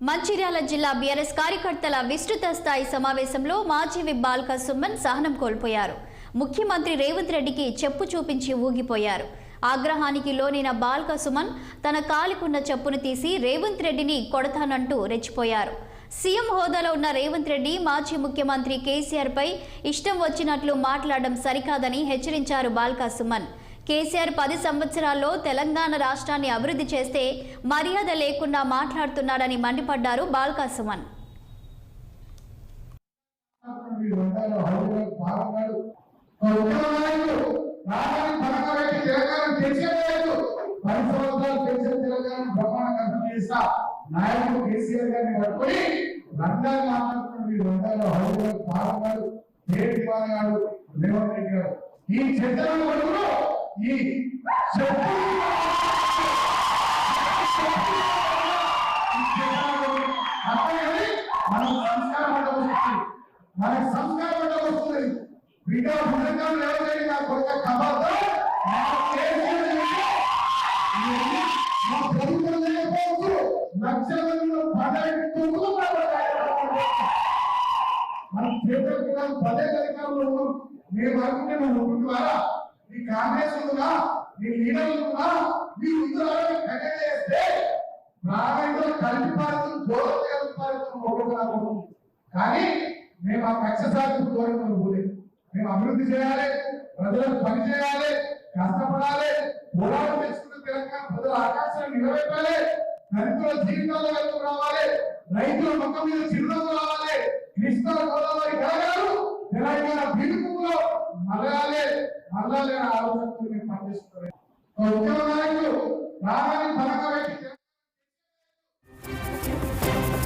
మంచిర్యాల జిల్లా బీఆర్ఎస్ కార్యకర్తల విస్తృత స్థాయి సమావేశంలో మాజీ విప్ బాల్క సుమన్ సహనం కోల్పోయారు. ముఖ్యమంత్రి రేవంత్ రెడ్డికి చెప్పు చూపించి ఊగిపోయారు. ఆగ్రహానికి లోనైన బాల్క సుమన్ తన కాలికున్న చెప్పును తీసి రేవంత్ రెడ్డిని కొడతానంటూ రెచ్చిపోయారు. సీఎం హోదాలో ఉన్న రేవంత్ రెడ్డి మాజీ ముఖ్యమంత్రి కేసీఆర్ పై ఇష్టం వచ్చినట్లు మాట్లాడడం సరికాదని హెచ్చరించారు బాల్క సుమన్. కేసీఆర్ 10 సంవత్సరాల్లో తెలంగాణ రాష్ట్రాన్ని అభివృద్ధి చేస్తే మర్యాద లేకుండా మాట్లాడుతున్నాడని మండిపడ్డారు బాల్క సుమన్. ఈ చర్చలో ఈ మన సంస్కారం వస్తుంది. బిడ్డ పుస్తకాలు ఎవరైనా కొత్త కబర్తో ప్రభుత్వం లేకపోవచ్చు. లక్షల మందిలో 19 మనం చేపట్టిన 10 అధికారులు ఉన్నాం. మేము అనుకుంటే నువ్వు ఉంటున్నారా? నీ కాంగ్రెస్ ఉందా? నీ లీడర్లు ఉందా? నీ ఉత్తరాలు కట్టడి చేస్తే ప్రాణంలో కలిపి పారుతుంది, దూరం పారుతుంది ఒక్కొక్కరు. కానీ మేము ఆ కక్ష సాధింపు దూరం పోలేదు. మేము అభివృద్ధి చేయాలి, ప్రజలకు పని చేయాలి, కష్టపడాలి, పోరాటం తెచ్చుకున్న తెలంగాణ ప్రజల ఆకాశాన్ని నిలబెట్టాలి, దళితుల జీవితాల్లో వెళ్తూ రావాలి, రైతుల మొక్క మీద చిరునవ్వు రావాలి, కృష్ణా గోదావరి గలగారు తెలంగాణ బీడుపులో మలయాలే ఆలోచనతో మేము పనిచేస్తున్నాం. ఉద్యమ నాయకులు